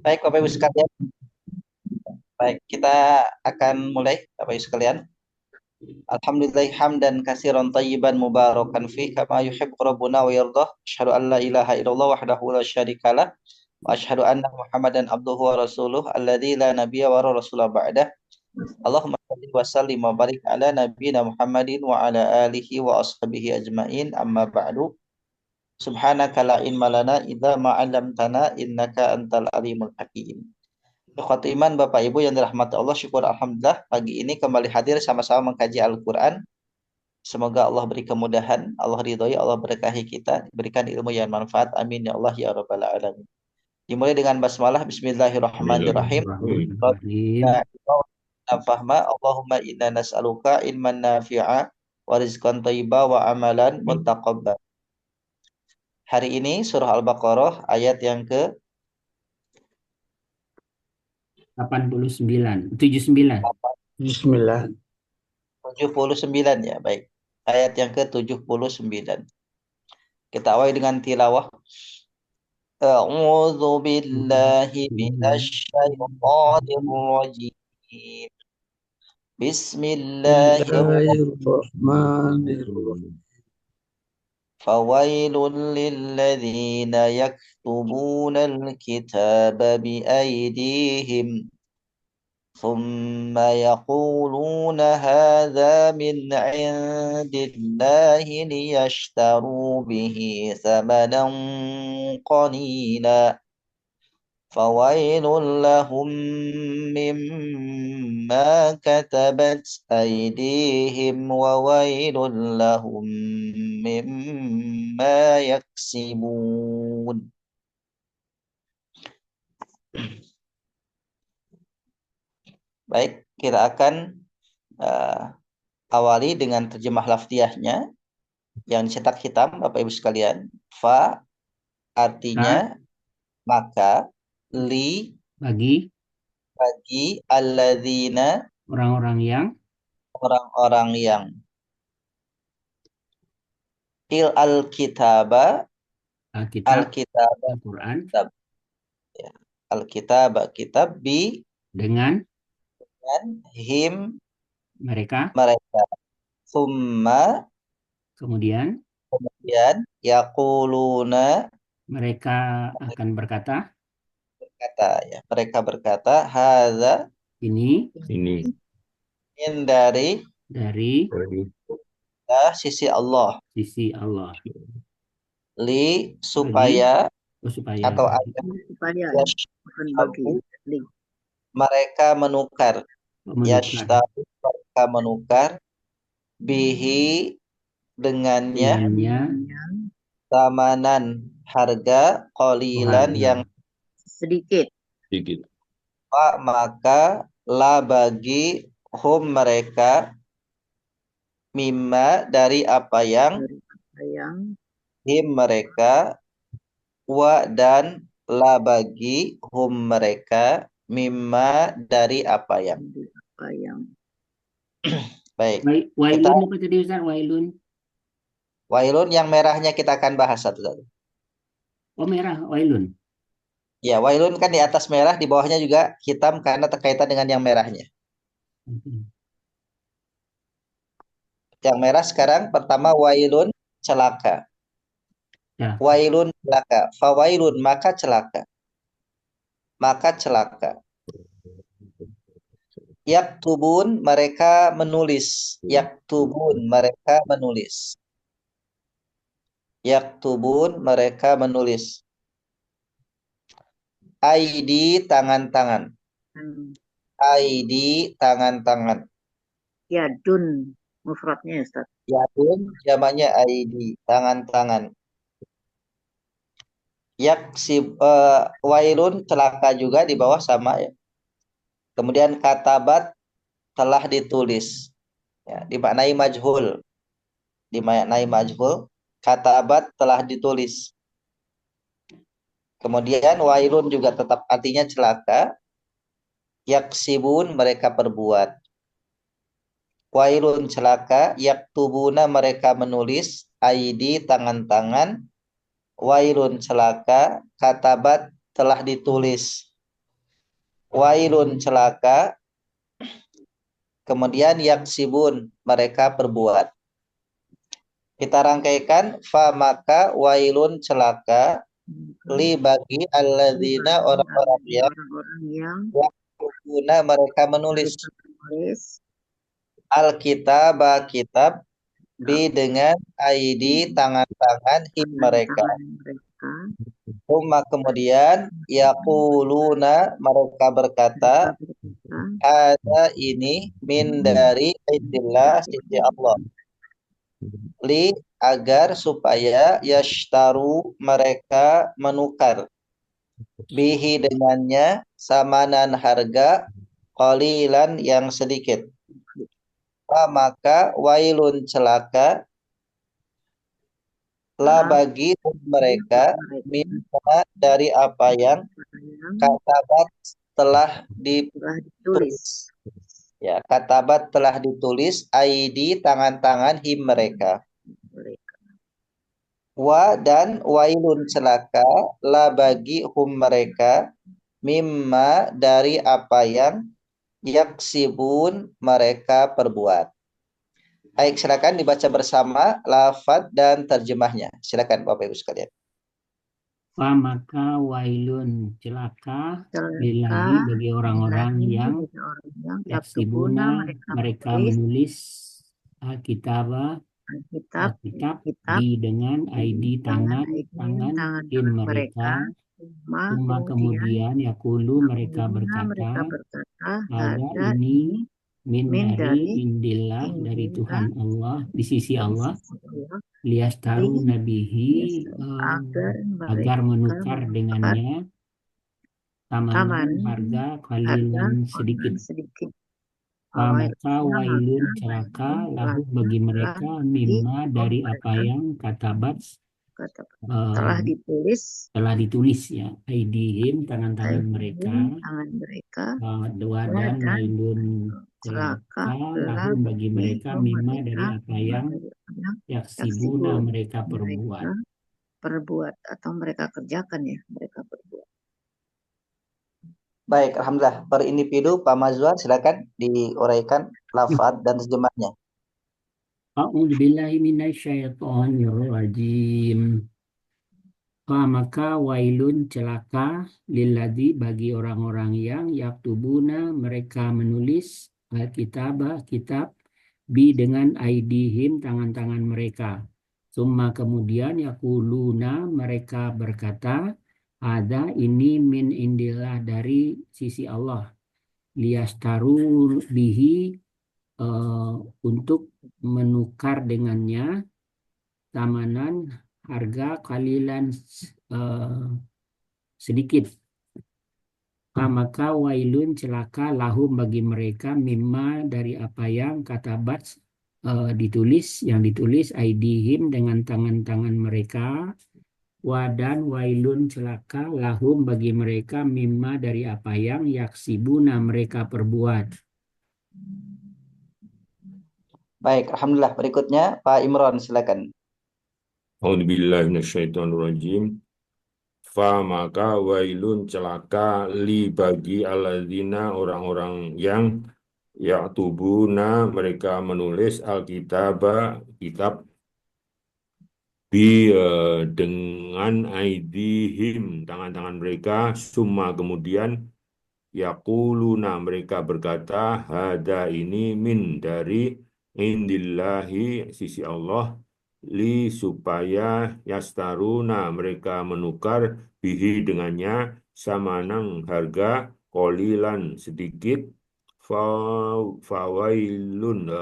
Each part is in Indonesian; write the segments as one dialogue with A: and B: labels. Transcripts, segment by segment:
A: Baik, Bapak Ibu sekalian. Baik, kita akan mulai, Bapak Ibu sekalian. Alhamdulillah hamdan katsiran thayyiban mubarakan fi kama yuhibbu rabbuna wa yardah. Asyhadu an la ilaha illallah wahdahu la syarikalah wa asyhadu anna Muhammadan abduhu wa rasuluh alladzi la nabiyya wa rasulah ba'dah. Allahumma shalli wa sallim wa barik ala nabiyyina Muhammadin wa ala alihi wa ashabihi ajmain. Amma ba'du. Subhanaka la ilma lana illa ma 'allamtana innaka antal alimul hakim. Ikhwatu iman, Bapak Ibu yang dirahmati Allah, syukur Alhamdulillah pagi ini kembali hadir sama-sama mengkaji Al-Quran. Semoga Allah beri kemudahan, Allah ridhoi, Allah berkahi kita, berikan ilmu yang manfaat. Amin ya Allah ya Rabbal Alamin. Dimulai dengan basmalah, Bismillahirrahmanirrahim.
B: Bismillahirrahmanirrahim.
A: Rabbana fahma, Allahumma inna nas'aluka ilman nafi'a wa rizqan thayyiba wa amalan muttaqabbal. Hari ini surah Al-Baqarah ayat yang ke
B: 89, 79.
C: Bismillah.
A: 79 ya, baik. Ayat yang ke-79. Kita awali dengan tilawah. A'udzu billahi minasyaitonir rajim. Bismillahirrahmanirrahim.
C: Bismillahirrahmanirrahim.
A: Fawailul lilladzina yaktubunal kitaba biaydihim ثم يقولون هذا من عند الله ليشتروا به ثمنا قليلا فويل لهم مما كتبت أيديهم وويل لهم مما يكسبون. Baik, kita akan awali dengan terjemah lafziahnya yang dicetak hitam, Bapak Ibu sekalian. Fa artinya maka, li
B: Bagi
A: alladzina
B: orang-orang yang
A: orang-orang yang al-kitaba
B: Alkitab,
A: al-kitaba
B: Al-Quran,
A: kitab, ya. Al-kitaba kitab bi
B: dengan
A: dan him
B: mereka,
A: mereka. Summa
B: kemudian
A: kemudian yaquluna
B: mereka akan berkata,
A: mereka berkata hadza
B: ini
C: Ini
A: min dari
B: dari
A: sisi Allah,
B: sisi Allah.
A: li supaya
B: Supaya
A: atau agar mereka menukar,
B: menukar
A: mereka menukar bihi dengannya tamanan harga qalilan yang
D: sedikit.
A: maka la bagi hum mereka mimma dari apa yang him mereka wa dan la bagi hum mereka mimma dari apa yang. Baik.
B: Wailun apa tadi Ustaz?
A: Wailun yang merahnya kita akan bahas satu-satu.
B: Oh, merah, wailun.
A: Ya, wailun kan di atas merah, di bawahnya juga hitam karena terkaitan dengan yang merahnya. Yang merah sekarang pertama wailun celaka.
B: Ya.
A: Wailun celaka. Fawailun maka celaka. Maka celaka. Yaktubun mereka menulis. Yaktubun mereka menulis. Yaktubun mereka menulis. Aidi tangan-tangan. Aidi tangan-tangan.
D: Yadun mufradnya Ustaz.
A: Yadun jamaknya aidi tangan-tangan. Yaksib wailun celaka juga di bawah sama ya. Kemudian katabat telah ditulis. Ya, dimaknai majhul. Dimaknai majhul. Katabat telah ditulis. Kemudian wailun juga tetap artinya celaka. Yaksibun mereka perbuat. Wailun celaka. Yaktubuna mereka menulis. Aidi tangan-tangan. Wailun celaka. Katabat telah ditulis. wailun celaka, kemudian yaksibun mereka perbuat. Kita rangkaikan, fa maka wailun celaka, li bagi alladzina orang-orang yang yaktubuna mereka menulis alkitab kitab bi dengan ID tangan-tangan him mereka. Kemudian yaquluna mereka berkata, ada ini min dari indillah sisi Allah. Li agar supaya yashtaru mereka menukar bihi dengannya samanan harga qalilan yang sedikit. Maka wailun celaka la bagi mereka minta dari apa yang katabat telah ditulis. Ya, katabat telah ditulis ID tangan-tangan him mereka. Wa dan wailun celaka la bagi hum mereka mimma dari apa yang yaksibun mereka perbuat. Baik, silakan dibaca bersama lafaz dan terjemahnya. Silakan Bapak Ibu sekalian.
B: Fa maka wailun celaka lillahi bagi orang-orang yang yaksibuna mereka menulis alkitab di dengan ID tangan in mereka. Kemudian yakulu mereka berkata, ada ini min dari indillah dari Tuhan Allah di sisi Allah, liyastaru nabihi agar menukar dengannya tamanan harga kalilan sedikit. Maka wailun celaka lahu bagi mereka mimma dari apa yang katabat telah ditulis ya aidihim tangan-tangan mereka. Dua dan wailun celaka lahu bagi mereka mimma dari apa yang yaksibuna mereka perbuat
D: atau mereka kerjakan ya, mereka perbuat.
A: Baik, alhamdulillah. Per individu Pak Mazwan silakan diuraikan lafaz dan terjemahnya.
B: A'udzubillahi minasyaitonirrajim. Maka wailun celaka lilladzi bagi orang-orang yang yaktubuna mereka menulis kitab bi dengan aidihim tangan-tangan mereka. Summa kemudian yakuluna mereka berkata, ada ini min indillah dari sisi Allah, liyastaru bihi untuk menukar dengannya tamanan harga kalilan sedikit. Maka wailun celaka lahum bagi mereka mimma dari apa yang katabat yang ditulis aidihim dengan tangan-tangan mereka. Wadan wailun celaka lahum bagi mereka mimma dari apa yang yaksibuna mereka perbuat.
A: Baik, alhamdulillah. Berikutnya Pak Imron silakan.
E: A'udzubillahi minasyaitonirrajim. Fa maka wailun celaka li bagi alladzina orang-orang yang yaktubuna mereka menulis alkitab kitab dengan aidihim tangan-tangan mereka, summa kemudian yaquluna mereka berkata, hada ini min dari indillahi sisi Allah, li supaya yastaruna mereka menukar bihi dengannya samanang harga kolilan sedikit. Fawailun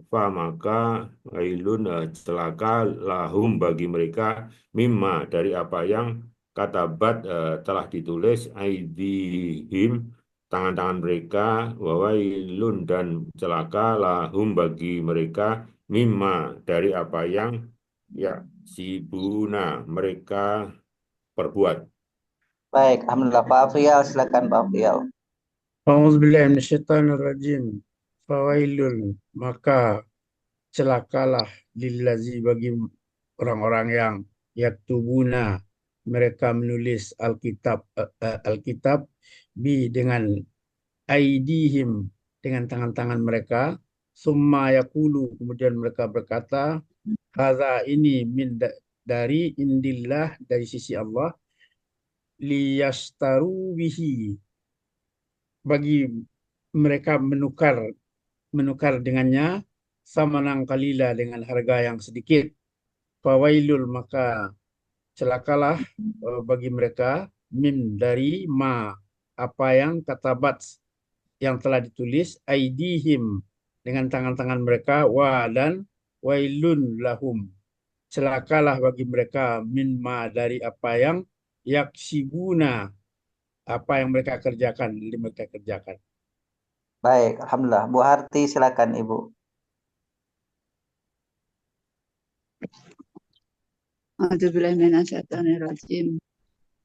E: maka wailun celaka lahum bagi mereka mimma dari apa yang katabat telah ditulis aidihim tangan-tangan mereka, wawailun dan celaka lahum bagi mereka mimma dari apa yang sibuna mereka perbuat.
A: Baik, alhamdulillah. Pak Afrial silakan Pak Afrial.
C: A'udzubillahi minasyaitonirrajim. Fawailun, maka celakalah lillazi bagi orang-orang yang yaktubuna mereka menulis alkitab bi dengan aidihim dengan tangan-tangan mereka, summa yaqulu kemudian mereka berkata, hadza ini dari indillah dari sisi Allah, liyastaru bihi bagi mereka menukar dengannya samanang kalila dengan harga yang sedikit. Fawailul maka celakalah bagi mereka min dari ma apa yang katabat yang telah ditulis aidihim dengan tangan-tangan mereka dan wailun lahum celakalah bagi mereka min ma dari apa yang yaksibuna apa yang mereka kerjakan.
A: Baik, alhamdulillah. Bu Harti silakan Ibu.
F: A'udzubillahiminasyaitonirrajim.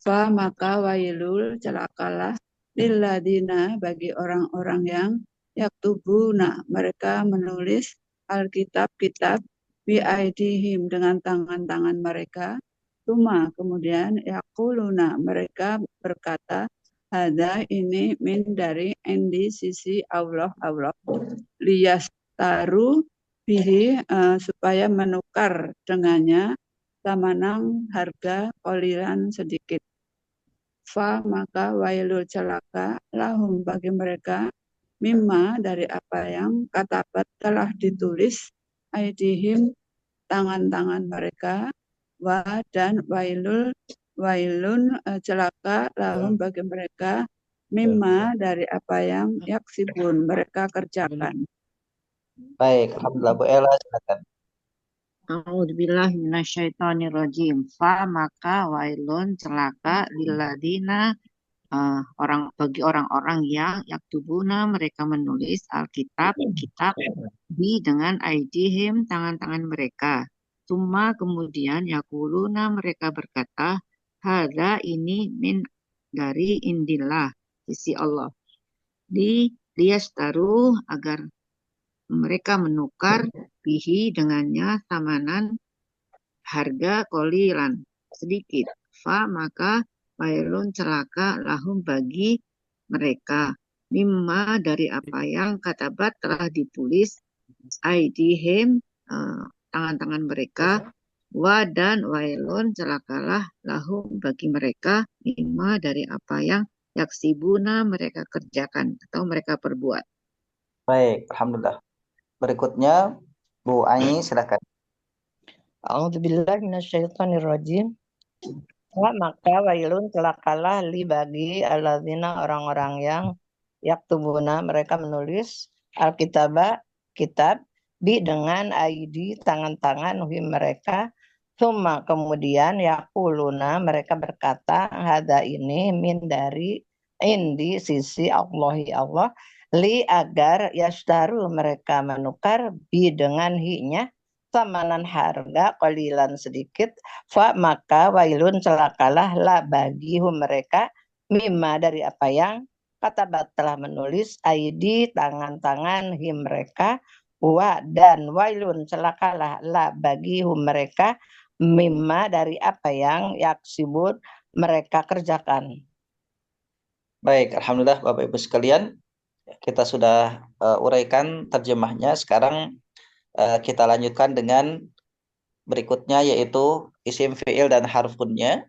F: Fa maka wailul celakalah lilladina bagi orang-orang yang yaktubuna mereka menulis alkitab-kitab bi aidihim dengan tangan-tangan mereka. Tuma kemudian yaquluna mereka berkata ada ini min dari di sisi Allah liyastaru bihi supaya menukar dengannya samanang harga koliran sedikit. Fa maka wailul celaka lahum bagi mereka mimma dari apa yang katabat telah ditulis aidihim tangan-tangan mereka dan wailun celaka lahum bagi mereka mimma dari apa yang yaksibun mereka kerjakan.
A: Baik, alhamdulillah. Bu Ella silakan.
D: A'udzubillahi minasyaitonirrajim. Fa maka wailun celaka lilladina bagi orang-orang yang yaktubuna mereka menulis kitab bi dengan aidihim tangan-tangan mereka. Summa kemudian yakuluna mereka berkata hadza ini min dari indillah sisi Allah. Liyastaru agar mereka menukar bihi dengannya samanan harga kolilan sedikit. Fa maka wailun celaka lahum bagi mereka mimma dari apa yang katabat telah ditulis aidihim tangan-tangan mereka dan wailun celakalah lahum bagi mereka mimma dari apa yang yaksibuna mereka kerjakan atau mereka perbuat.
A: Baik, alhamdulillah. Berikutnya Bu Ai silakan.
G: A'udzubillahi minasyaitonirrajim. Maka wailun celakalah li bagi alladzina orang-orang yang yaktubuna mereka menulis kitab bi dengan aidi tangan-tangan mereka. Summa kemudian yaquluna mereka berkata hadza ini min dari indi sisi Allah li agar yastaru mereka menukar bi dengan hi-nya samanan harga qalilan sedikit. Fa maka wailun celakalah la bagi mereka mimma dari apa yang katabat telah menulis aidi tangan-tangan mereka dan wailun celakalah la bagi mereka mimma dari apa yang yaksibun mereka kerjakan.
A: Baik, alhamdulillah Bapak Ibu sekalian, kita sudah uraikan terjemahnya. Sekarang kita lanjutkan dengan berikutnya yaitu isim fi'il dan harfunnya.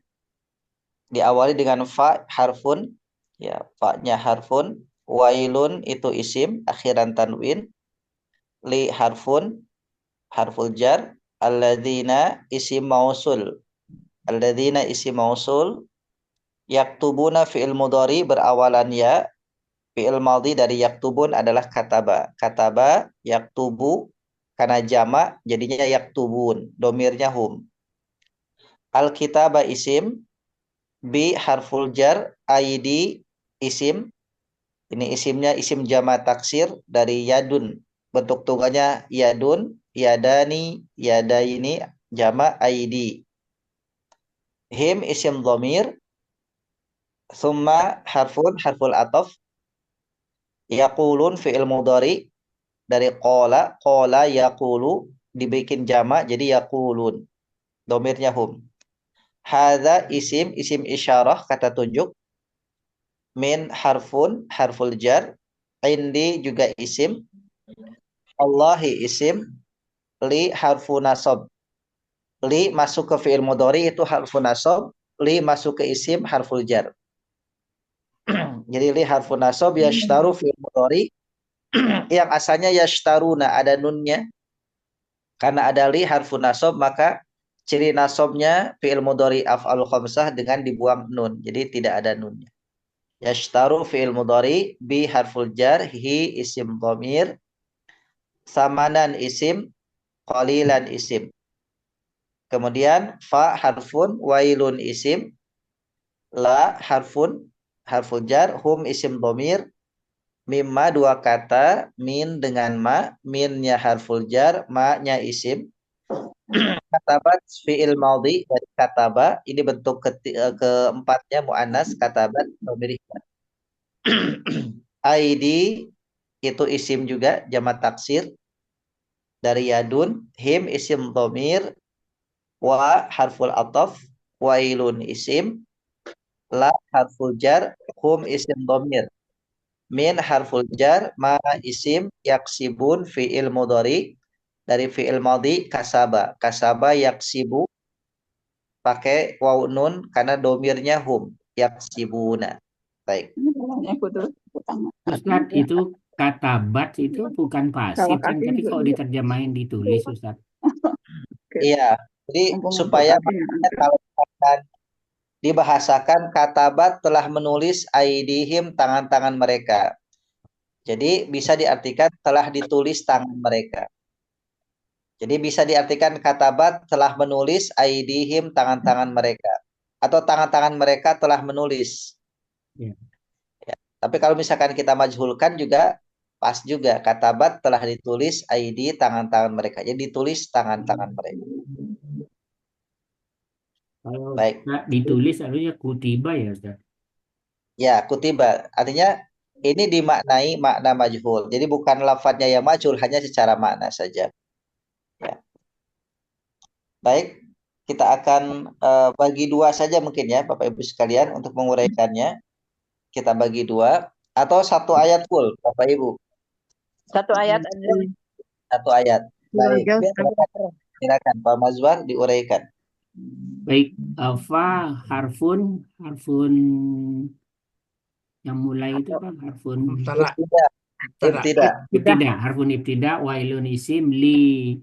A: Diawali dengan fa harfun, ya, fa-nya harfun, wailun itu isim akhiran tanwin, li harfun harful jar, alladzina isim mausul. Alladzina isim mausul, yaktubuna fi'il mudhari berawalan ya, fi'il madhi dari yaktubun adalah kataba. Kataba yaktubu karena jama jadinya yaktubun, domirnya hum. Al-kitaba isim, bi harful jar, aidi isim. Ini isimnya isim jama taksir dari yadun. Bentuk tunggalnya yadun, yadani, yadaini, jama aidi. Him isim dhamir. Thumma harful atof. Yaqulun fi'il mudhari dari qala yaqulu dibikin jama jadi yaqulun. Domirnya hum. Hadza isim isyarah kata tunjuk. Min harful jar indi juga isim, Allahi isim, li harfu nasab. Li masuk ke fi'il mudhari itu harfu nasab, li masuk ke isim harful jar. Jadi li harfu nasab yashtaru fi'il mudhari yang asalnya yashtaruna ada nunnya. Karena ada li harfu nasab maka ciri nasabnya fi'il mudhari af'alul khamsah dengan dibuang nun. Jadi tidak ada nunnya. Yashtaru fi'il mudhari bi harful jar hi isim dhamir, samanan isim, qalilan isim. Kemudian fa harfun, wailun isim, la harfun, harful jar, hum isim dhamir, mimma dua kata, min dengan ma, minnya harful jar, ma-nya isim. Katabat fi'il madhi dari kataba, ini bentuk keempatnya mu'annas, katabat dhamir. ID itu isim juga, jamak taksir dari yadun, him isim dhamir, wa harful ataf, wailun isim, la harful jar, hum isim dhamir, min harful jar, ma isim, yaksibun fi'il mudhari dari fi'il madhi kasaba. Kasaba yaksibu pakai waw nun karena domirnya hum, yaksibuna. Baik.
F: Ini bilangnya aku tuh utama.
B: Ustadz, itu kata bat itu bukan pasif kan,
F: kaki
B: tapi
F: juga
B: kalau
F: iya.
B: diterjemahin ditulis, Ustadz.
A: Iya, jadi
F: Mumpung
A: supaya
F: kaki
A: maknanya kalau misalkan dibahasakan katabat telah menulis aidihim tangan-tangan mereka. Jadi bisa diartikan telah ditulis tangan mereka. Jadi bisa diartikan katabat telah menulis aidihim tangan-tangan mereka. Atau tangan-tangan mereka telah menulis.
B: Ya.
A: Ya. Tapi kalau misalkan kita majhulkan juga pas juga. Katabat telah ditulis aidi tangan-tangan mereka. Jadi ditulis tangan-tangan mereka.
B: Kalau
A: Baik.
B: ditulis harusnya kutiba ya, Ustadz.
A: Ya, kutiba. Artinya ini dimaknai makna majhul. Jadi bukan lafadznya yang majhul, hanya secara makna saja. Ya. Baik, kita akan bagi dua saja mungkin ya, Bapak Ibu sekalian, untuk menguraikannya. Kita bagi dua. Atau satu ayat full, Bapak Ibu.
G: Satu ayat aja.
A: Satu ayat. Baik,
D: Jauh
A: silakan Pak Mazwar diuraikan.
B: Baik, fa harfun yang mulai itu kan harfun
C: Mubtada.
A: Ibtida.
B: harfun ibtida, wailun isim, li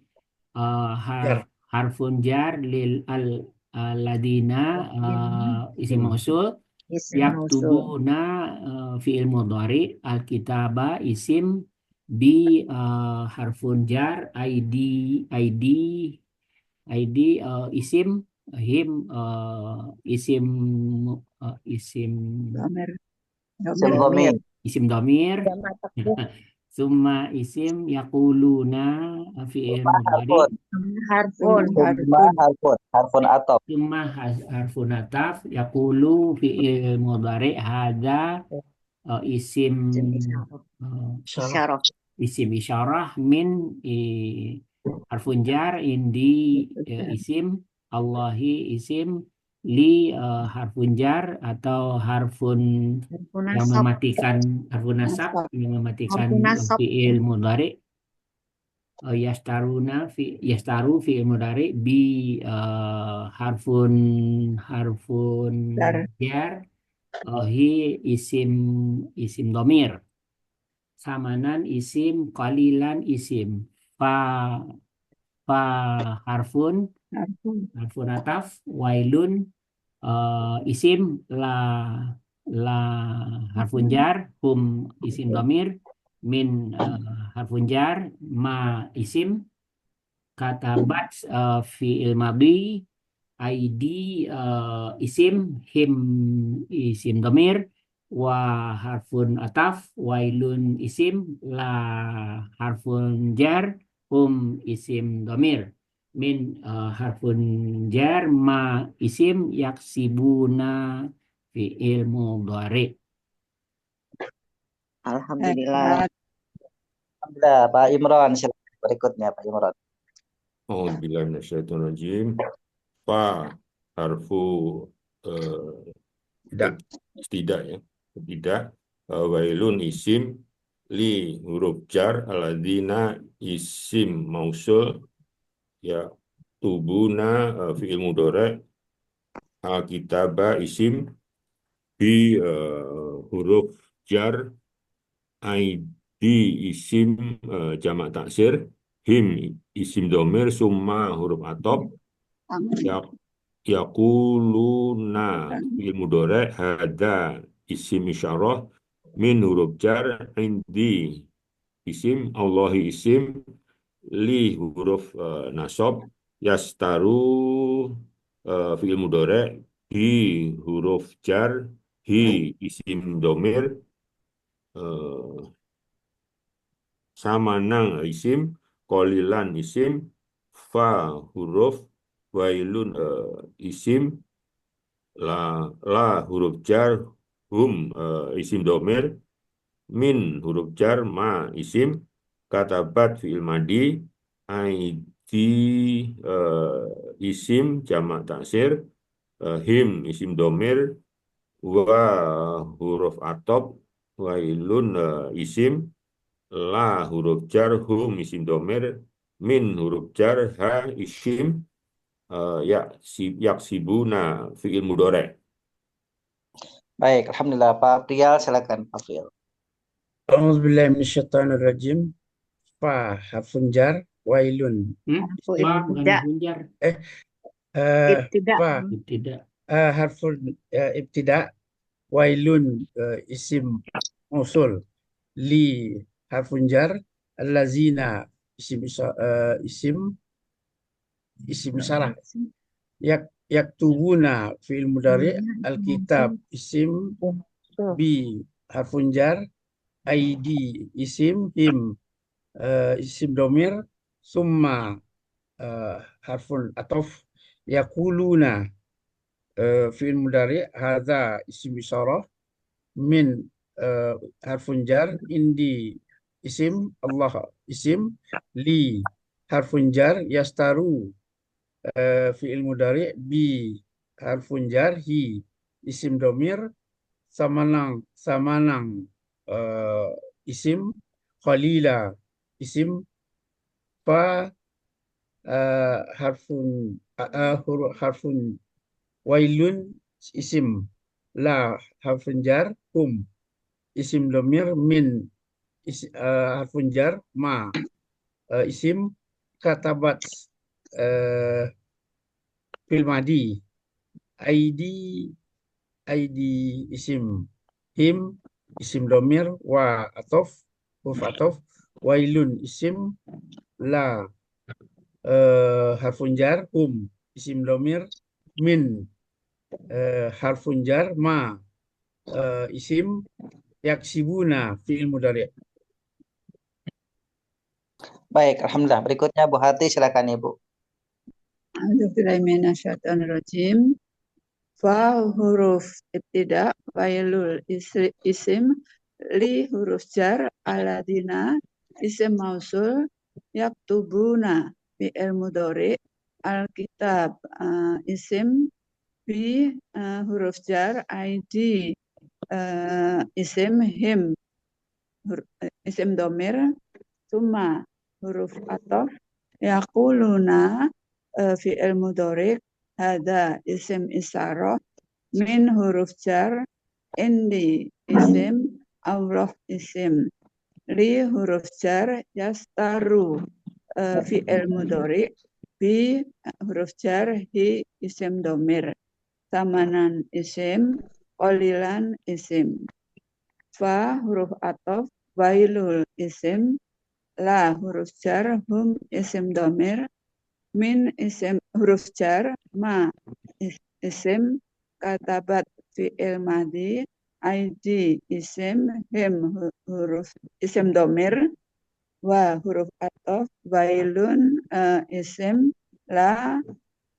C: Jar.
B: harfun jar, lil ladina isim mausul, yaktubuna fi'il mudhari, alkitaba isim, bi harfun jar, id isim, him isim isim domir, summa isim, yakuluna fi'il mudhari,
D: harfun.
A: Harfun atop.
B: summa harfun ataf, yakulu fi'il mudhari, hada isim
G: Isyarah.
B: isim isyarah, min harfun jar, indi isim, Allahi isim, li harfun jar atau harfun yang mematikan harfun nasab, yang mematikan fi'il mudhari, yastaru fi'il mudhari bi harfun jar, hi isim domir, samanan isim, qalilan isim, fa harfun ataf, wailun isim, la harfun jar, hum isim domir, min harfun jar, ma isim, katabat fi'il madhi, ID isim, him isim domir, wa harfun ataf, wailun isim, la harfun jar, hum isim domir, min harfun jar, ma isim, yaksibuna fi'il mudhari.
G: Alhamdulillah.
A: Alhamdulillah, Pak Imran silakan berikutnya Pak Imran.
E: A'udzubillahi minasyaitonirrajim. Fa harfu tidak ya, tidak. Wailun isim, li huruf jar alladzina isim mausul ya tubuna fi'il mudhari alkitaba isim bi huruf jar ID isim jamak taksir him isim domir summa huruf atop ya yaquluna fi'il mudhari hada isim isyarah min huruf jar indi isim Allahi isim li huruf nasab yastaru fi'il mudhari hi huruf jar hi isim domir eh, samanang isim kolilan isim fa huruf wailun isim la huruf jar hum isim domir min huruf jar ma isim katabat fi'il madi aidi isim jamak taksir him isim domir wa huruf atop wailun isim la huruf jar hum isim domir min huruf jar ha isim yaksibuna fi'il mudhari.
A: Baik, alhamdulillah. Pak Prial, silakan Pak Prial.
C: A'udzubillahi minasyaitonirrajim. Fa harfun jar wailun.
D: Harfu
B: Fa bukan
D: ibtida.
B: hunjar.
C: Eh eh,
D: Ibtida.
C: fa
B: Tidak.
C: harfun ibtida wailun isim mausul li harfun jar allazina isim syarah yaktubuna fi'il mudhari alkitab isim bi harfun jar ID isim him isim domir summa harfun atof yakuluna fi'il mudhari hadza isim isyarah min harfun jar indi isim Allah isim li harfun jar yastaru fi'il mudhari bi harfun jar hi isim domir samanang isim qalila isim fa harfun wailun isim la harfun jar hum isim domir min harfun jar ma isim katabat fil madi ID isim him isim domir wa atof huruf atof wailun isim la harfun jar hum isim domir min harfun jar ma isim yaksibuna fi'il mudhari.
A: Baik, alhamdulillah. Berikutnya Bu Hati, silakan Ibu.
F: A'udzubillahi minasyaitonirrajim. Fa huruf ibtida wailul isim li huruf jar aladina isim mausul yaktubuna fi'il mudhari alkitab isim bi huruf jar id isim him isim domir summa huruf atof yaquluna fi'il mudhari hada isim isyarah min huruf jar indi isim Allah isim li huruf jar yastaru fi'il mudhari bi huruf jar hi isim domir samanan isim qalilan isim fa huruf atof wailul isim la huruf jar hum isim domir min isim huruf jar ma isim katabat fi'il madi id isim him huruf isim domir wa huruf atof wailun isim la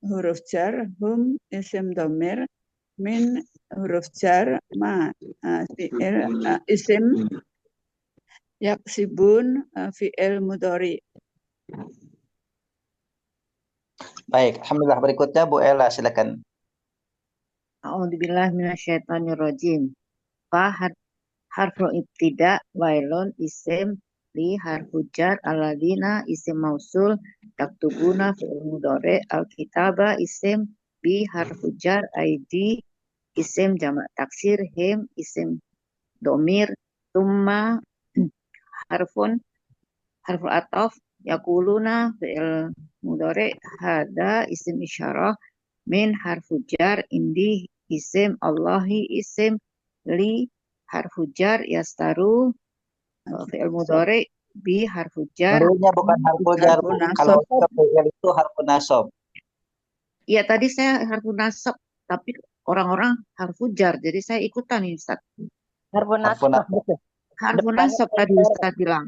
F: huruf jar hum isim domir min huruf jar ma fi'il isim yaksibun fi'il mudhari.
A: Baik, alhamdulillah. Berikutnya Bu Ella, silakan.
D: A'udzubillahi minasyaitonirrajim. Fa harfu ibtida wailun isim li harfu jar aladina isim mausul taktubuna fi'il mudhari alkitaba isim bi harfu jar id isim jamak taksir him isim domir tumma harfun harfu ataf yakuluna fi'il mudhari hada isim isyarah min harfu jar indi isim Allahi isim li harfu jar yastaru fi'il mudhari bi harfu jar
A: Dulunya bukan harful jar,
F: Harfu
A: Bu. Kalau
F: nasab.
A: ke fi'il itu harfun nasab.
D: ya tadi saya harfu nasab tapi orang-orang harfu jar jadi saya ikutan nih Ustaz
G: Harfu
A: Harfun
G: nasab
A: nasab.
G: betul.
D: harfu
G: Depannya
D: nasab tadi
G: kasar.
D: Ustaz bilang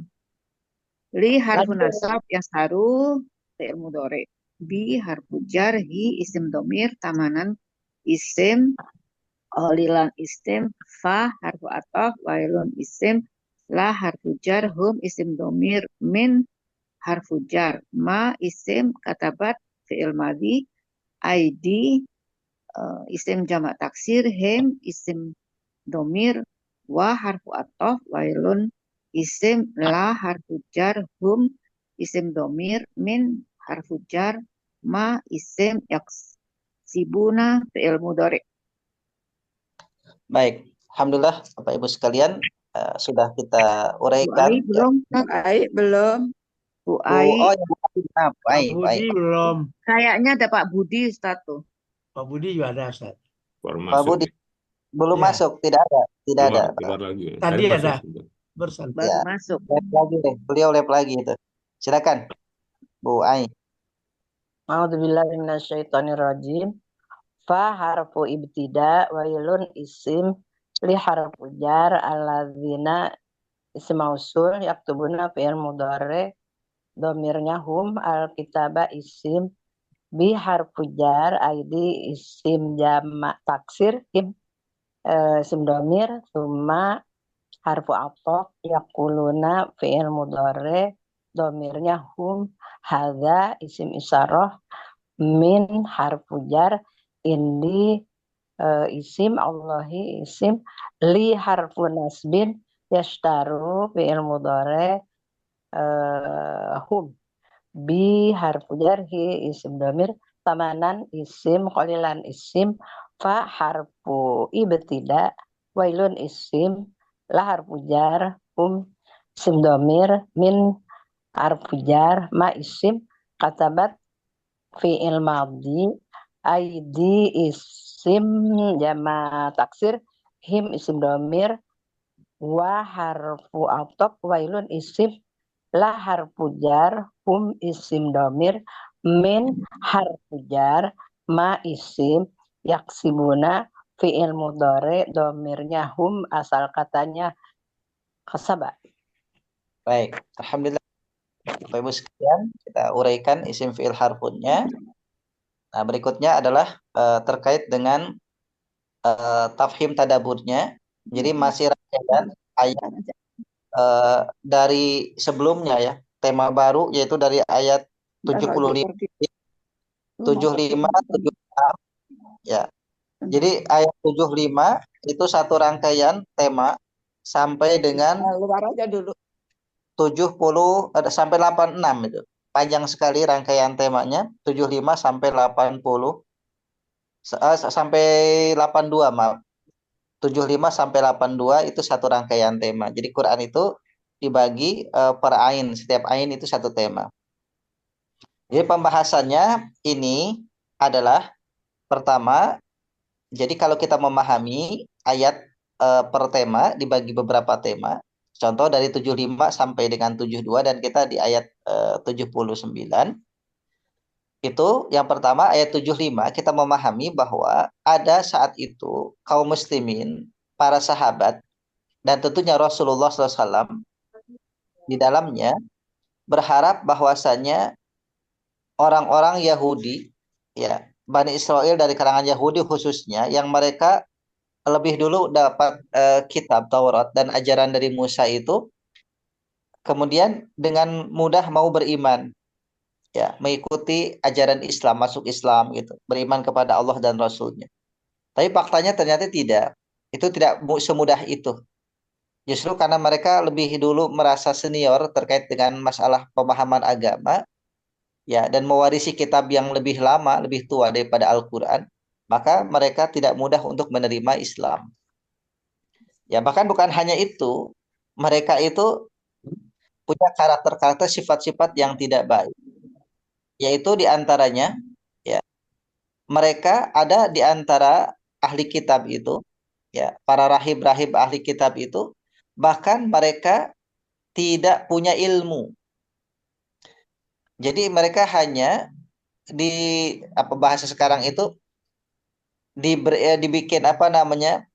D: li harfu
G: Lanjut.
D: nasab yastaru fi'il mudhari bi harfu jar hi isim domir tamanan isim lilan isim fa harfu ataf wailun isim la harfu jar hum isim domir min harfu jar ma isim katabat fi'il madhi id isim jamak taksir him isim domir wa harfu ataf wailun isim la harfu jar hum isim domir min harfu jar ma isim yaksibuna fi'il mudhari.
A: Baik, alhamdulillah Bapak Ibu sekalian sudah kita
D: Bu Ai
A: uraikan. Ya.
D: belum Ustaz?
F: Baik, belum.
D: Bu
A: Bu,
D: Ai
A: oh ya, Bu Ai, maaf,
C: Pak
A: baik,
C: Budi
A: baik.
C: belum.
D: kayaknya ada Pak Budi Ustaz tuh.
C: Pak Budi juga ada, Ustaz.
E: Baru
A: Pak
E: masuk
A: Budi
E: nih.
A: belum
C: Iya.
A: masuk, tidak ada, tidak ada.
E: Keluar lagi.
C: Tadi
E: Tadi masuk
C: ada.
E: sebentar.
C: Barusan.
D: Baru
A: Ya,
D: masuk.
A: live lagi deh, beliau live lagi itu. Silakan, Bu Ai.
G: A'udzubillahi minasyaitonirrajim. Fa harfu ibtida wailun isim li harfu jar alladzina isim mausul yaktubuna fi'il mudhari domirnya hum alkitaba isim bi harfu jar id isim jamak taksir isim domir summa harfu ataf yakuluna fi'il mudhari domirnya hum hadza isim isyarah min harfu jar indi isim Allahi isim li harfu nasbin yashtaru fi'il mudhari hum bi harfu jar hi isim domir tamanan isim qalilan isim fa harfu ibtida wailun isim la harfu jar hum isim domir min harfu jar ma isim katabat fi'il madhi aidi isim jama taksir him isim domir wa harfu ataf wailun isim la harfu jar hum isim domir min harfu jar ma isim yaksibuna fi'il mudhari domirnya hum asal katanya kasaba.
A: Baik, alhamdulillah Bapak Ibu sekalian, kita uraikan isim fi'il harfunnya. Nah, berikutnya adalah terkait dengan tafhim tadaburnya. Jadi masih rangkaian ayat dari sebelumnya ya, tema baru yaitu dari ayat 75, 75, 76 ya. Jadi ayat 75 itu satu rangkaian tema sampai dengan
F: Luar aja dulu.
A: 70 sampai 86 itu. Panjang sekali rangkaian temanya, 75 sampai 80 sampai 82 maaf. 75 sampai 82 itu satu rangkaian tema. Jadi Quran itu dibagi per ain, setiap ain itu satu tema. Jadi pembahasannya ini adalah pertama, jadi kalau kita memahami ayat per tema dibagi beberapa tema. Contoh dari 75 sampai dengan 72 dan kita di ayat 79. Itu yang pertama ayat 75 kita memahami bahwa ada saat itu kaum muslimin, para sahabat dan tentunya Rasulullah SAW di dalamnya berharap bahwasanya orang-orang Yahudi ya Bani Israel dari kalangan Yahudi khususnya yang mereka lebih dulu dapat kitab Taurat dan ajaran dari Musa itu kemudian dengan mudah mau beriman ya mengikuti ajaran Islam masuk Islam gitu beriman kepada Allah dan Rasulnya tapi faktanya ternyata tidak itu tidak semudah itu Justru karena mereka lebih dulu merasa senior terkait dengan masalah pemahaman agama, ya, dan mewarisi kitab yang lebih lama, lebih tua daripada Al-Quran, maka mereka tidak mudah untuk menerima Islam. Ya, bahkan bukan hanya itu, mereka itu punya karakter-karakter sifat-sifat yang tidak baik, yaitu diantaranya, ya, mereka ada di antara ahli kitab itu, ya, para rahib-rahib ahli kitab itu, bahkan mereka tidak punya ilmu. Jadi mereka hanya di apa bahasa sekarang itu dibikin apa namanya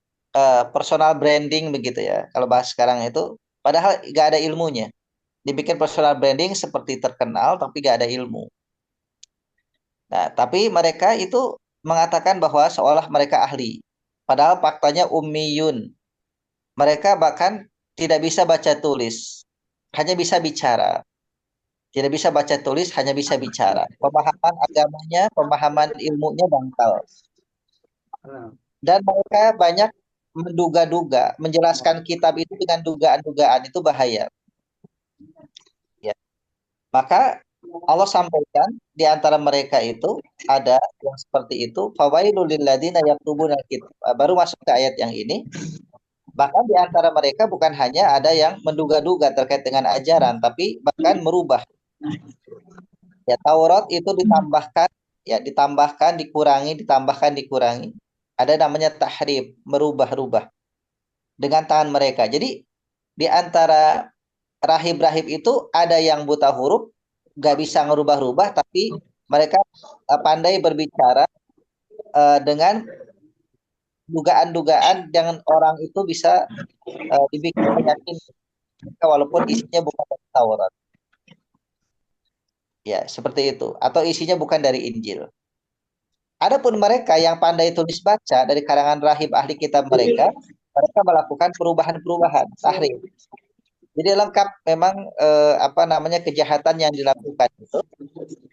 A: personal branding begitu ya. Kalau bahasa sekarang itu, padahal nggak ada ilmunya. Dibikin personal branding seperti terkenal tapi nggak ada ilmu. Nah, tapi mereka itu mengatakan bahwa seolah mereka ahli. Padahal faktanya ummiyun. Mereka bahkan tidak bisa baca tulis, hanya bisa bicara. Tidak bisa baca tulis, hanya bisa bicara. Pemahaman agamanya, pemahaman ilmunya dangkal. Dan mereka banyak menduga-duga, menjelaskan kitab itu dengan dugaan-dugaan, itu bahaya. Ya. Maka Allah sampaikan di antara mereka itu ada yang seperti itu, fawailul lilladzina yaktubuna kitab. Baru masuk ke ayat yang ini. Bahkan di antara mereka bukan hanya ada yang menduga-duga terkait dengan ajaran, tapi bahkan merubah. Ya, Taurat itu ditambahkan, ya, ditambahkan, dikurangi, ditambahkan, dikurangi. Ada namanya tahrif, merubah-rubah dengan tangan mereka. Jadi di antara rahib-rahib itu ada yang buta huruf, nggak bisa ngerubah-rubah, tapi mereka pandai berbicara dengan dugaan-dugaan dengan orang itu bisa dibikin meyakinkan walaupun isinya bukan dari Taurat. Ya, seperti itu. Atau isinya bukan dari Injil. Adapun mereka yang pandai tulis baca dari kalangan rahib ahli kitab mereka melakukan perubahan-perubahan, tahrif. Jadi lengkap memang apa namanya kejahatan yang dilakukan itu.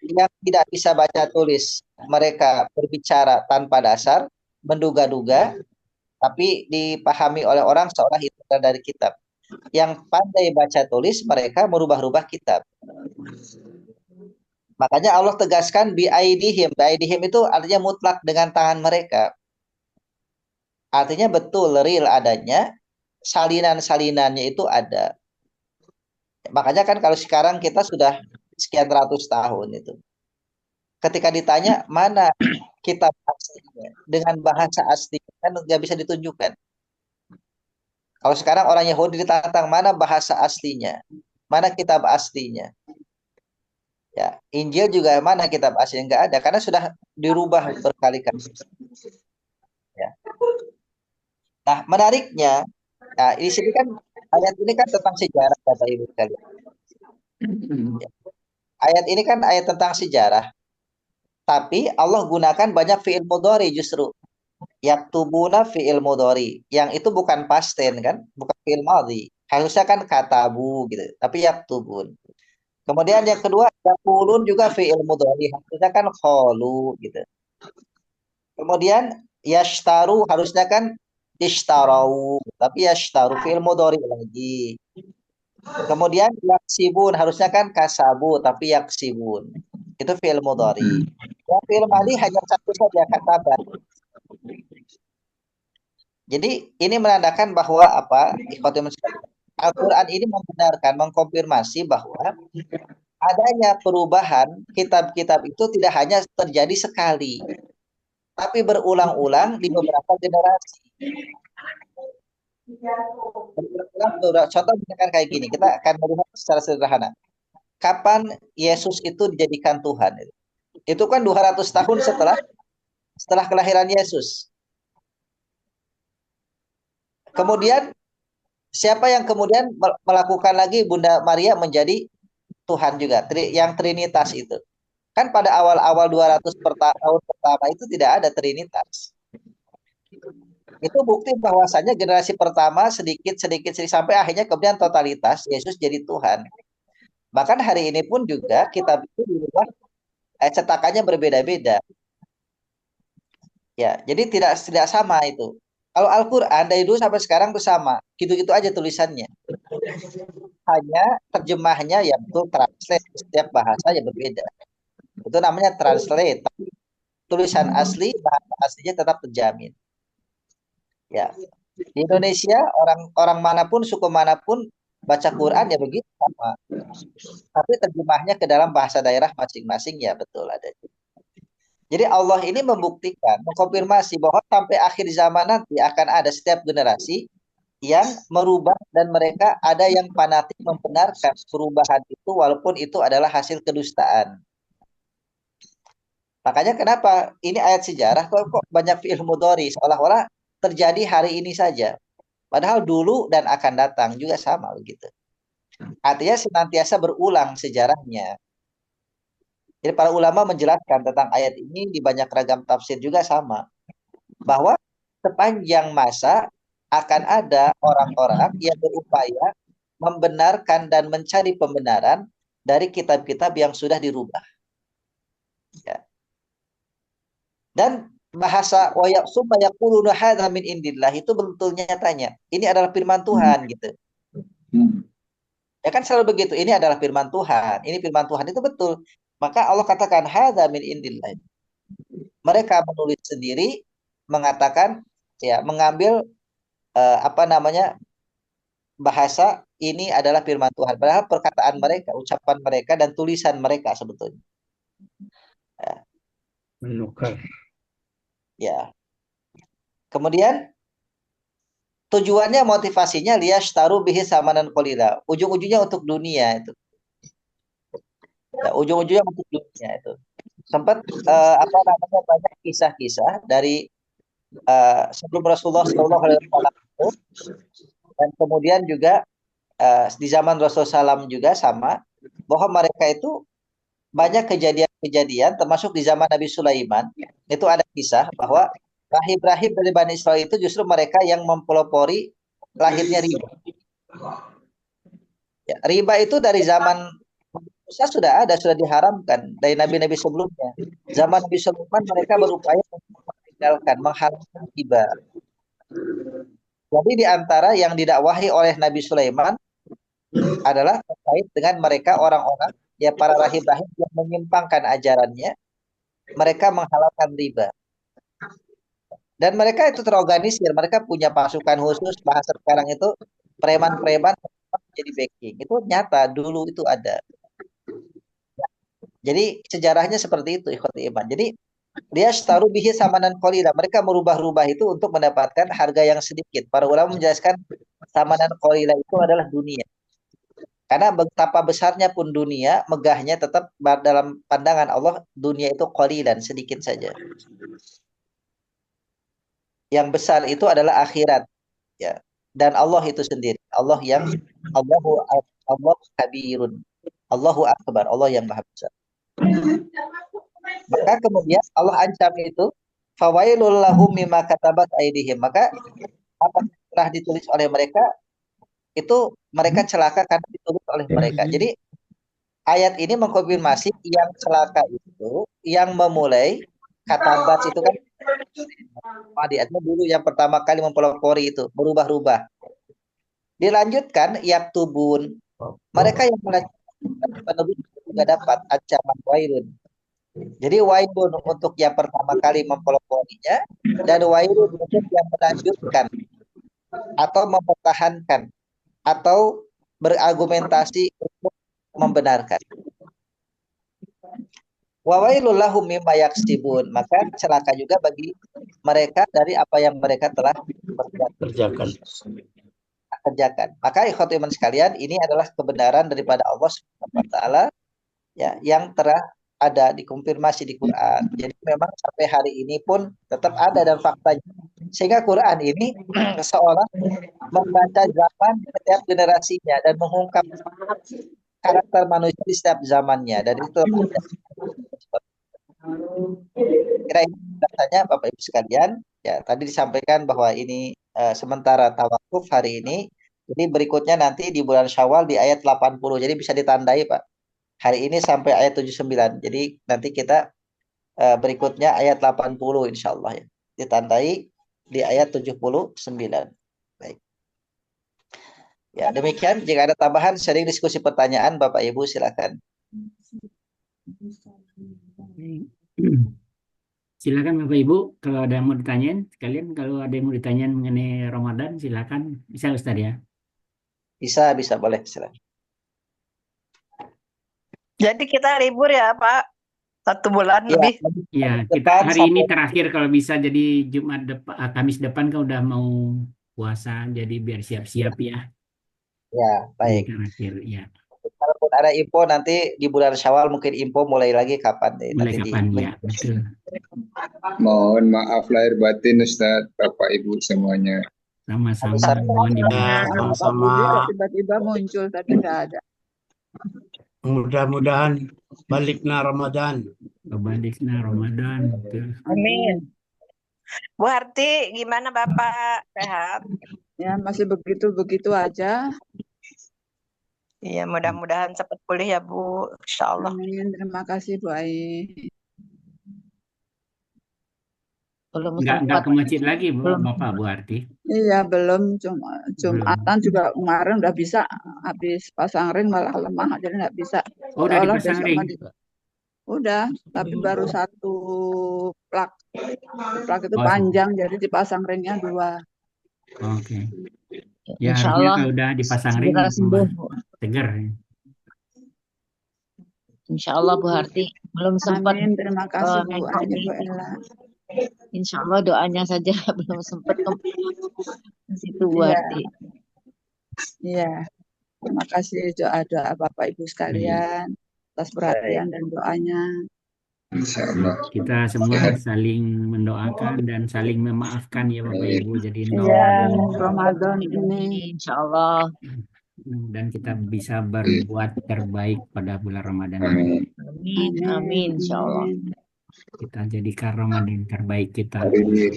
A: Yang tidak bisa baca tulis, mereka berbicara tanpa dasar, menduga-duga, tapi dipahami oleh orang seolah itu dari kitab. Yang pandai baca tulis, mereka merubah-rubah kitab. Makanya Allah tegaskan bi aidihim. Bi aidihim itu artinya mutlak dengan tangan mereka. Artinya betul real adanya, salinan-salinannya itu ada. Makanya kan kalau sekarang kita sudah sekian ratus tahun itu. Ketika ditanya mana kitab aslinya dengan bahasa aslinya kan nggak bisa ditunjukkan. Kalau sekarang orang Yahudi ditantang mana bahasa aslinya, mana kitab aslinya. Ya, Injil juga mana kitab aslinya nggak ada karena sudah dirubah berkali-kali. Ya. Nah, menariknya, nah, di sini kan ayat ini kan tentang sejarah Bapak Ibu sekalian. Ya. Ayat ini kan ayat tentang sejarah. Tapi Allah gunakan banyak fi'il mudhari justru. Yaktubuna fi'il mudhari. Yang itu bukan past tense kan, bukan fi'il madhi. Harusnya kan katabu gitu, tapi yaktubun. Kemudian yang kedua, yaqulun juga fi'il mudhari. Harusnya kan qalu gitu. Kemudian yashtaru harusnya kan ishtarau, tapi yashtaru fi'il mudhari lagi. Kemudian yaksibun harusnya kan kasabu, tapi yaksibun. Itu fi'il mudhari. Yang fi'il madhi hanya satu saja, kataban. Jadi ini menandakan bahwa apa? Al-Quran ini membenarkan, mengkonfirmasi bahwa adanya perubahan kitab-kitab itu tidak hanya terjadi sekali, tapi berulang-ulang di beberapa generasi. Contoh misalkan kayak gini, kita akan melihat secara sederhana. Kapan Yesus itu dijadikan Tuhan? Itu kan 200 tahun setelah kelahiran Yesus. Kemudian siapa yang kemudian melakukan lagi Bunda Maria menjadi Tuhan juga, yang Trinitas itu. Kan pada awal-awal 200 tahun pertama itu tidak ada Trinitas. Itu bukti bahwasanya generasi pertama sedikit sampai akhirnya kemudian totalitas Yesus jadi Tuhan. Bahkan hari ini pun juga kitab itu dirubah, cetakannya berbeda-beda. Ya, jadi tidak sama itu. Kalau Al-Quran dari dulu sampai sekarang tuh sama, gitu-gitu aja tulisannya. Hanya terjemahnya ya betul translate, setiap bahasa ya berbeda. Itu namanya translate. Tapi tulisan asli, bahasa aslinya tetap terjamin. Ya, di Indonesia orang manapun, suku manapun baca Quran ya begitu sama. Tapi terjemahnya ke dalam bahasa daerah masing-masing ya betul ada. Jadi Allah ini membuktikan, mengkonfirmasi bahwa sampai akhir zaman nanti akan ada setiap generasi yang merubah dan mereka ada yang fanatik membenarkan perubahan itu walaupun itu adalah hasil kedustaan. Makanya kenapa ini ayat sejarah kok banyak fi'il mudhari seolah-olah terjadi hari ini saja. Padahal dulu dan akan datang juga sama begitu. Artinya senantiasa berulang sejarahnya. Jadi para ulama menjelaskan tentang ayat ini di banyak ragam tafsir juga sama. Bahwa sepanjang masa akan ada orang-orang yang berupaya membenarkan dan mencari pembenaran dari kitab-kitab yang sudah dirubah. Ya. Dan bahasa summa yaquluna hadza min indillah itu betul nyatanya. Ini adalah firman Tuhan gitu. Ya kan selalu begitu. Ini adalah firman Tuhan. Ini firman Tuhan itu betul. Maka Allah katakan hadza min indillah. Mereka menulis sendiri mengatakan ya mengambil bahasa ini adalah firman Tuhan. Padahal perkataan mereka, ucapan mereka dan tulisan mereka sebetulnya. Ya.
C: Menukar.
A: Ya. Kemudian tujuannya motivasinya liyashtaru bihi samanan qalila. Ujung-ujungnya untuk dunia itu. Ya, ujung-ujungnya untuk dunia itu. Sempat banyak kisah-kisah dari sebelum Rasulullah SAW dan kemudian juga di zaman Rasulullah SAW juga sama bahwa mereka itu banyak kejadian-kejadian termasuk di zaman Nabi Sulaiman itu ada kisah bahwa rahib-rahib dari Bani Israel itu justru mereka yang mempelopori lahirnya riba. Ya, riba itu dari zaman Musa sudah diharamkan dari nabi-nabi sebelumnya. Zaman Nabi Sulaiman mereka berupaya meninggalkan, menghalalkan riba. Jadi di antara yang didakwahi oleh Nabi Sulaiman adalah terkait dengan mereka orang-orang ya para rahib-rahib yang menyimpangkan ajarannya, mereka menghalalkan riba. Dan mereka itu terorganisir, mereka punya pasukan khusus, bahasa sekarang itu preman-preman jadi backing. Itu nyata dulu itu ada. Jadi sejarahnya seperti itu ikhwati iman. Jadi dia taruh bihi samanan qalila. Mereka merubah-rubah itu untuk mendapatkan harga yang sedikit. Para ulama menjelaskan samanan qalila itu adalah dunia. Karena betapa besarnya pun dunia, megahnya tetap dalam pandangan Allah dunia itu qalilan, sedikit saja. Yang besar itu adalah akhirat, ya. Dan Allah itu sendiri. Allah kabirun. Allahu akbar. Allah yang maha besar. Maka kemudian Allah ancam itu fawailul lahum mimma katabat aydihim. Maka apa yang telah ditulis oleh mereka itu mereka celaka karena ditulis oleh mereka. Jadi ayat ini mengkonfirmasi yang celaka itu yang memulai katabat itu kan ayatnya dulu yang pertama kali mempelopori itu berubah-ubah. Dilanjutkan yaktubun. Mereka yang melanjutkan penulis juga dapat ancaman wailun. Jadi wailun untuk yang pertama kali mempeloporinya dan wailun untuk yang melanjutkan atau mempertahankan atau berargumentasi untuk membenarkan. Wa wailul lahum mimma yaksibun. Maka celaka juga bagi mereka dari apa yang mereka telah
C: Kerjakan.
A: kerjakan. Maka ikhwati iman sekalian, ini adalah kebenaran daripada Allah Subhanahu wa taala ya yang telah ada dikonfirmasi di Quran. Jadi memang sampai hari ini pun tetap ada dan faktanya. Sehingga Quran ini seolah membaca zaman setiap generasinya dan mengungkap karakter manusia di setiap zamannya. Dan itu kira ini rasanya Bapak Ibu sekalian. Ya, tadi disampaikan bahwa ini sementara tawakuf hari ini. Jadi berikutnya nanti di bulan Syawal di ayat 80. Jadi bisa ditandai Pak. Hari ini sampai ayat 79. Jadi nanti kita berikutnya ayat 80 insya Allah ya. Ditandai di ayat 79. Baik. Ya, demikian. Jika ada tambahan sharing diskusi pertanyaan, Bapak Ibu silakan.
B: Silakan Bapak Ibu, kalau ada yang mau ditanyain, sekalian kalau ada yang mau ditanyain mengenai Ramadan, silakan. Bisa Ustaz ya?
A: Bisa boleh silakan.
G: Jadi kita libur ya Pak, 1 bulan
A: Ya,
G: lebih.
B: Ya, kita
A: depan
B: hari ini
A: sampai
B: terakhir kalau bisa, jadi Jumat depan, Kamis depan kan udah mau puasa, jadi biar siap-siap ya.
A: ya,
B: Ini
A: baik.
B: terakhir ya.
A: Kalaupun ada info nanti di bulan Syawal mungkin info mulai lagi kapan deh
B: Mulai
A: nanti
B: kapan ya, betul.
H: Mohon maaf lahir batin Ustadz, Bapak Ibu semuanya.
B: Sama-sama,
A: Sama-sama.
B: mohon
C: Ya,
B: dimaafkan.
F: Pak
C: sama-sama.
F: Budi kok tiba-tiba muncul tadi nggak ada.
C: Mudah-mudahan baliknya Ramadan.
B: Kebaliknya Ramadan, betul.
G: Amin. Bu Harti, gimana Bapak? Sehat?
F: Ya masih begitu-begitu aja.
G: Iya, mudah-mudahan cepat pulih ya Bu, Insya Allah.
F: Amin. Terima kasih Bu Ai.
G: Belum
B: Nggak ke masjid lagi
G: Belum.
B: Bapak Bu Arti?
F: Iya belum Jumatan
B: Belum.
F: juga kemarin udah bisa, habis pasang ring malah lemah jadi nggak bisa.
B: Oh, udah
F: Seolah
B: dipasang
F: besok
B: ring?
F: udah, tapi baru 1 plak. Plak itu
B: Oh,
F: panjang jadi dipasang ringnya 2.
B: Oke. Ya
G: Insya
B: harusnya
G: Allah
B: kalau udah dipasang ring
G: segera sembuh.
B: tambah seger.
G: Insya Allah Bu Harti. Belum sempat
F: Amin. Terima kasih Bu
G: nengok
F: Ai,
G: nih.
F: Bu Ella.
G: Insya Allah doanya saja belum sempat ke situ Bu
F: Iya,
G: Harti.
F: iya. Terima kasih doa-doa Bapak Ibu sekalian atas perhatian dan doanya.
H: Insya Allah.
B: Kita semua
H: Sehat.
B: saling mendoakan dan saling memaafkan ya Bapak
H: Baik.
B: Ibu. Jadi nol
F: Iya,
B: dan
F: Ramadan ini.
G: Insya Allah.
B: dan kita bisa berbuat terbaik pada bulan Ramadan ini.
H: Amin.
G: Amin. Amin. Insya Allah.
B: Kita jadikan Ramadan terbaik kita.
H: Hari ini.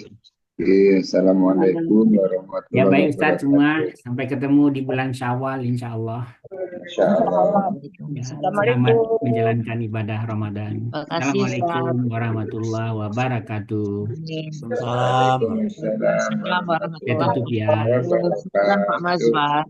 H: Assalamualaikum
B: Ya
H: warahmatullahi
B: baik Ustadz semua,
H: wabarakatuh.
B: sampai ketemu di bulan Syawal insya Allah.
H: Insya Allah.
B: Ya, selamat
G: Assalamualaikum.
B: menjalankan ibadah Ramadan.
G: Terima kasih Ustaz.
B: Assalamualaikum warahmatullahi wabarakatuh.
G: Amin.
C: Salam.
H: Waalaikumsalam
G: Assalamualaikum
B: Saya
G: warahmatullahi
B: tutup ya.
G: wabarakatuh. Syukran Pak
H: wabarakatuh.
G: Mazhar.